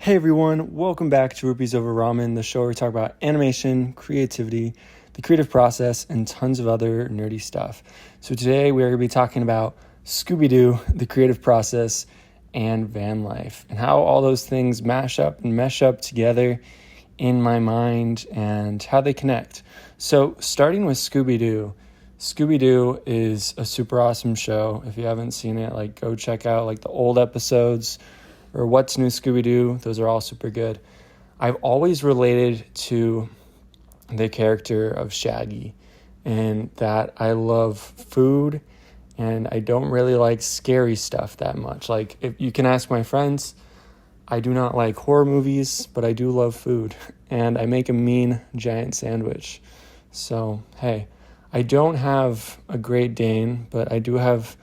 Hey everyone, welcome back to Rupees Over Ramen, the show where we talk about animation, creativity, the creative process, and tons of other nerdy stuff. So today we are going to be talking about Scooby Doo, the creative process, and van life, and how all those things mash up and mesh up together in my mind and how they connect. So starting with Scooby Doo. Scooby Doo is a super awesome show. If you haven't seen it, go check out the old episodes or What's New Scooby Doo. Those are all super good. I've always related to the character of Shaggy and that I love food and I don't really like scary stuff that much. Like, if you can ask my friends, I do not like horror movies, but I do love food and I make a mean giant sandwich. So, hey, I don't have a Great Dane, but I do have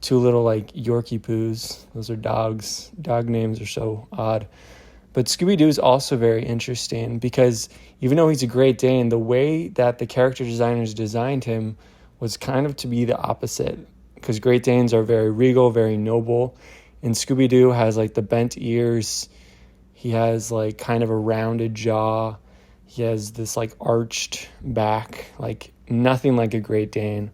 two little Yorkie poos. Those are dogs. Dog names are so odd. But Scooby Doo is also very interesting because even though he's a Great Dane, the way that the character designers designed him was kind of to be the opposite. Because Great Danes are very regal, very noble. And Scooby Doo has the bent ears. He has kind of a rounded jaw. He has this arched back, nothing like a Great Dane.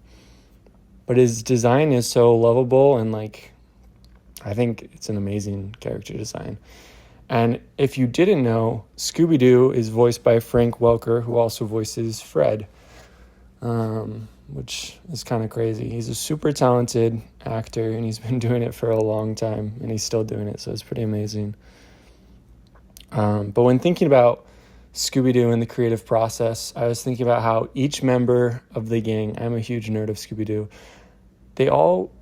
But his design is so lovable and I think it's an amazing character design. And if you didn't know, Scooby-Doo is voiced by Frank Welker, who also voices Fred, which is kind of crazy. He's a super talented actor and he's been doing it for a long time and he's still doing it, so it's pretty amazing. But when thinking about Scooby-Doo and the creative process, I was thinking about how each member of the gang, I'm a huge nerd of Scooby-Doo, they all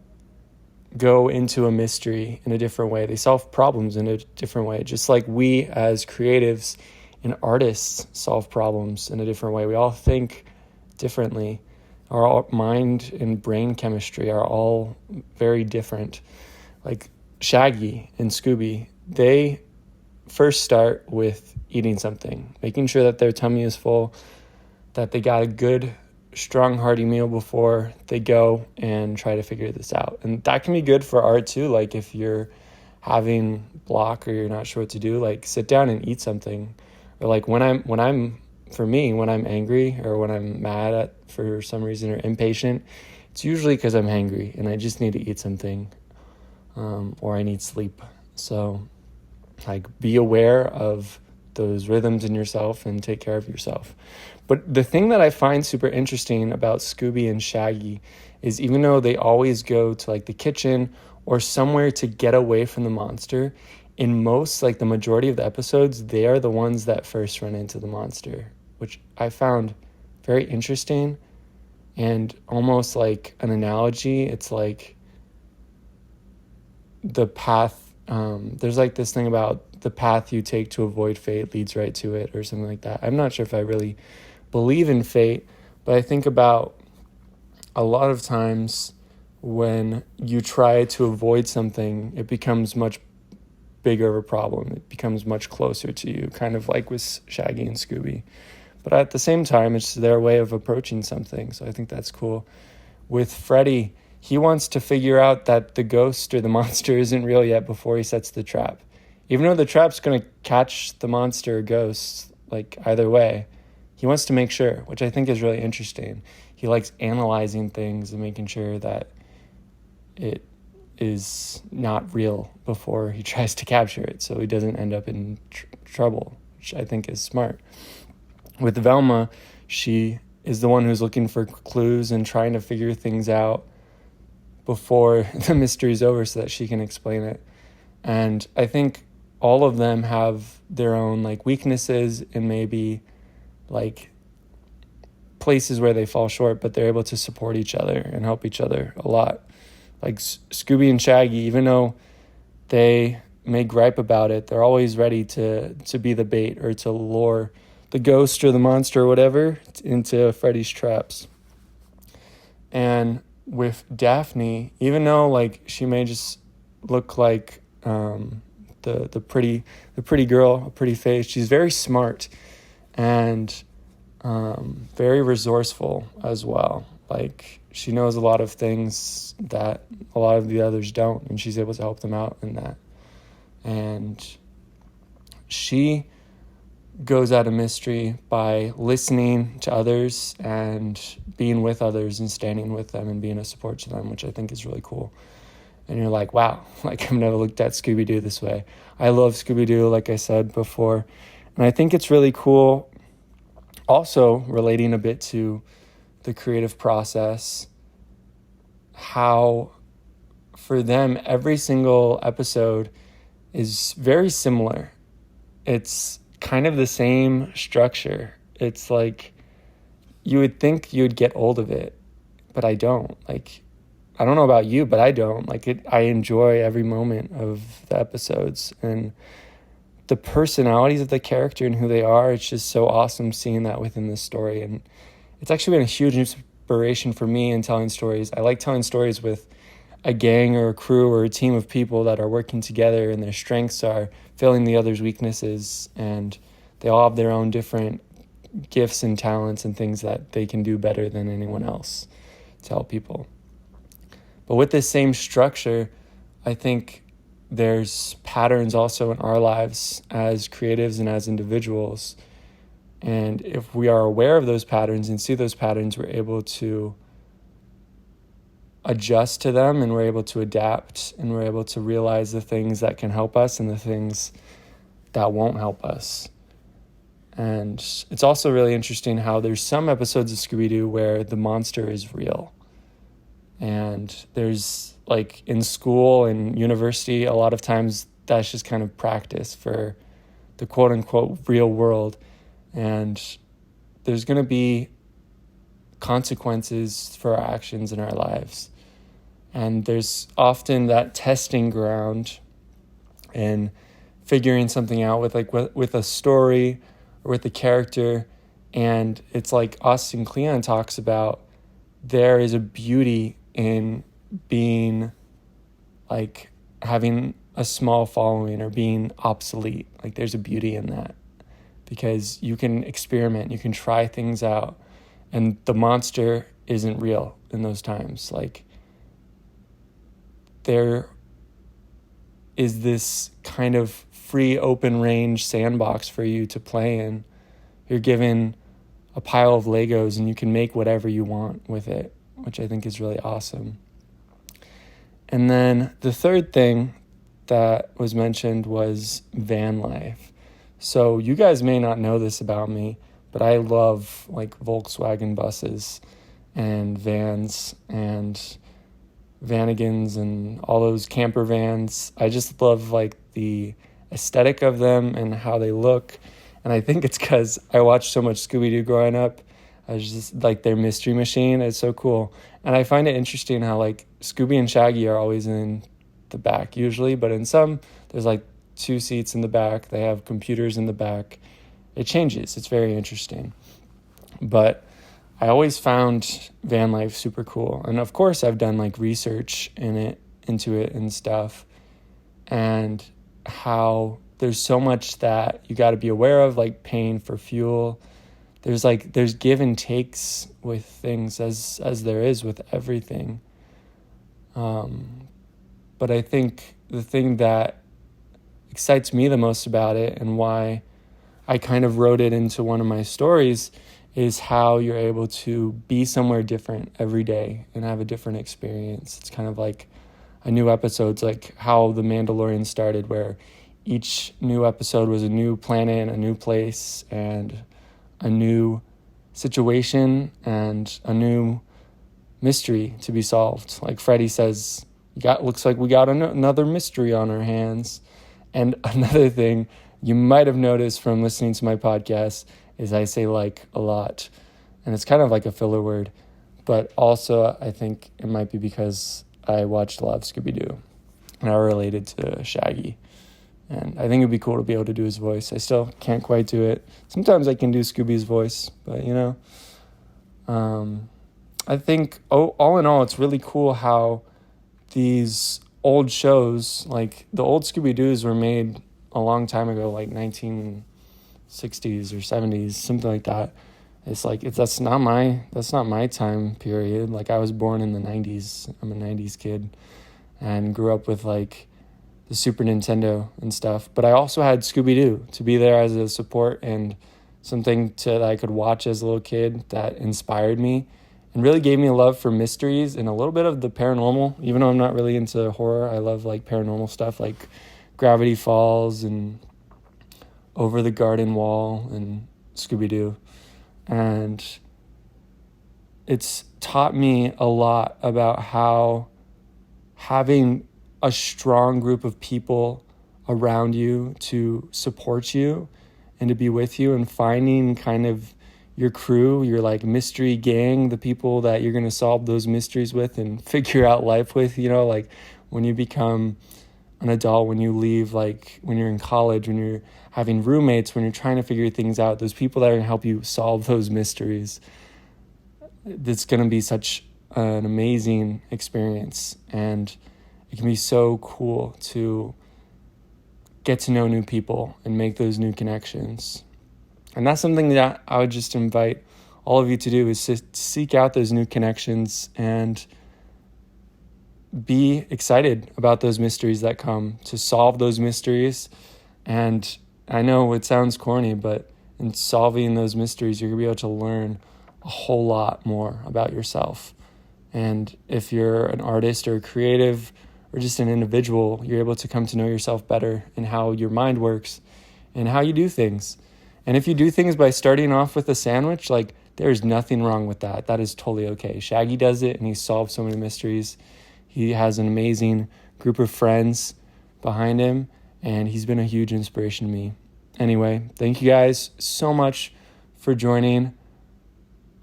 go into a mystery in a different way. They solve problems in a different way, just like we as creatives and artists solve problems in a different way. We all think differently. Our mind and brain chemistry are all very different. Like Shaggy and Scooby, they first start with eating something, making sure that their tummy is full, that they got a good, strong, hearty meal before they go and try to figure this out. And that can be good for art too. If you're having block or you're not sure what to do, sit down and eat something. Or when I'm angry or when I'm mad at for some reason or impatient, it's usually because I'm hangry and I just need to eat something, or I need sleep. So be aware of those rhythms in yourself and take care of yourself. But the thing that I find super interesting about Scooby and Shaggy is even though they always go to the kitchen or somewhere to get away from the monster, in most, the majority of the episodes, they are the ones that first run into the monster, which I found very interesting and almost like an analogy. It's the path, there's this thing about the path you take to avoid fate leads right to it or something like that. I'm not sure if I really believe in fate, but I think about a lot of times when you try to avoid something, it becomes much bigger of a problem. It becomes much closer to you, kind of like with Shaggy and Scooby. But at the same time, it's their way of approaching something, so I think that's cool. With Freddy, he wants to figure out that the ghost or the monster isn't real yet before he sets the trap. Even though the trap's going to catch the monster or ghost, either way, he wants to make sure, which I think is really interesting. He likes analyzing things and making sure that it is not real before he tries to capture it, so he doesn't end up in trouble, which I think is smart. With Velma, she is the one who's looking for clues and trying to figure things out before the mystery's over so that she can explain it. And I think all of them have their own weaknesses and maybe places where they fall short, but they're able to support each other and help each other a lot. Scooby and Shaggy, even though they may gripe about it, they're always ready to be the bait or to lure the ghost or the monster or whatever into Freddy's traps. And with Daphne, even though she may just look like the pretty girl, a pretty face, she's very smart and very resourceful as well. She knows a lot of things that a lot of the others don't, and she's able to help them out in that. And she goes at a mystery by listening to others and being with others and standing with them and being a support to them, which I think is really cool. And you're like, wow, like I've never looked at Scooby Doo this way. I love Scooby Doo, like I said before. And I think it's really cool also relating a bit to the creative process, how for them, every single episode is very similar. It's kind of the same structure. It's like you would think you'd get old of it, but I don't. Like, I don't know about you, but I don't. Like, I enjoy every moment of the episodes and the personalities of the character and who they are. It's just so awesome seeing that within this story. And it's actually been a huge inspiration for me in telling stories. I like telling stories with a gang or a crew or a team of people that are working together, and their strengths are filling the other's weaknesses, and they all have their own different gifts and talents and things that they can do better than anyone else to help people. But with this same structure, I think there's patterns also in our lives as creatives and as individuals. And if we are aware of those patterns and see those patterns, we're able to adjust to them, and we're able to adapt, and we're able to realize the things that can help us and the things that won't help us. And it's also really interesting how there's some episodes of Scooby Doo where the monster is real. And there's, like, in school and university, a lot of times that's just kind of practice for the quote unquote real world. And there's going to be consequences for our actions in our lives. And there's often that testing ground and figuring something out with a story or with a character. And it's like Austin Kleon talks about, there is a beauty in being, like, having a small following or being obsolete. Like, there's a beauty in that because you can experiment, you can try things out, and the monster isn't real in those times. Like, there is this kind of free, open range sandbox for you to play in. You're given a pile of Legos and you can make whatever you want with it, which I think is really awesome. And then the third thing that was mentioned was van life. So you guys may not know this about me, but I love, like, Volkswagen buses and vans and Vanagons and all those camper vans. I just love, like, the aesthetic of them and how they look. And I think it's because I watched so much Scooby Doo growing up. I was just, like, their mystery machine. It's so cool. And I find it interesting how, like, Scooby and Shaggy are always in the back usually, but in some, there's, like, 2 seats in the back. They have computers in the back. It changes. It's very interesting. But I always found van life super cool. And of course I've done, like, research into it and stuff, and how there's so much that you got to be aware of, like paying for fuel. There's give and takes with things as there is with everything. But I think the thing that excites me the most about it, and why I kind of wrote it into one of my stories, is how you're able to be somewhere different every day and have a different experience. It's kind of like a new episode's like how The Mandalorian started, where each new episode was a new planet, a new place, and a new situation, and a new mystery to be solved. Like Freddy says, looks like we got another mystery on our hands. And another thing you might have noticed from listening to my podcast is I say "like" a lot. And it's kind of like a filler word. But also I think it might be because I watched a lot of Scooby Doo and I related to Shaggy. And I think it'd be cool to be able to do his voice. I still can't quite do it. Sometimes I can do Scooby's voice, but I think all in all, it's really cool how these old shows, like the old Scooby Doos, were made a long time ago, like 1960s or 70s, something like that. It's like that's not my time period. Like, I was born in the 90s. I'm a 90s kid and grew up with, like, the Super Nintendo and stuff. But I also had Scooby Doo to be there as a support and something that I could watch as a little kid that inspired me and really gave me a love for mysteries and a little bit of the paranormal. Even though I'm not really into horror, I love like paranormal stuff like Gravity Falls and Over the Garden Wall and Scooby Doo. And it's taught me a lot about how having a strong group of people around you to support you and to be with you, and finding kind of your crew, your like mystery gang, the people that you're going to solve those mysteries with and figure out life with, like when you become an adult, when you leave, like when you're in college, when you're having roommates, when you're trying to figure things out, those people that are going to help you solve those mysteries. It's going to be such an amazing experience, and it can be so cool to get to know new people and make those new connections. And that's something that I would just invite all of you to do, is to seek out those new connections and be excited about those mysteries that come, to solve those mysteries. And I know it sounds corny, but in solving those mysteries, you're going to be able to learn a whole lot more about yourself. And if you're an artist or a creative or just an individual, you're able to come to know yourself better and how your mind works and how you do things. And if you do things by starting off with a sandwich, like there's nothing wrong with that. That is totally okay. Shaggy does it and he solves so many mysteries. He has an amazing group of friends behind him, and he's been a huge inspiration to me. Anyway, thank you guys so much for joining.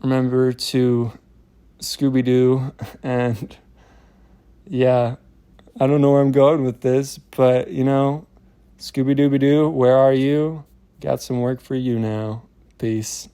Remember to Scooby Doo, and yeah, I don't know where I'm going with this, but Scooby Dooby Doo, where are you? Got some work for you now. Peace.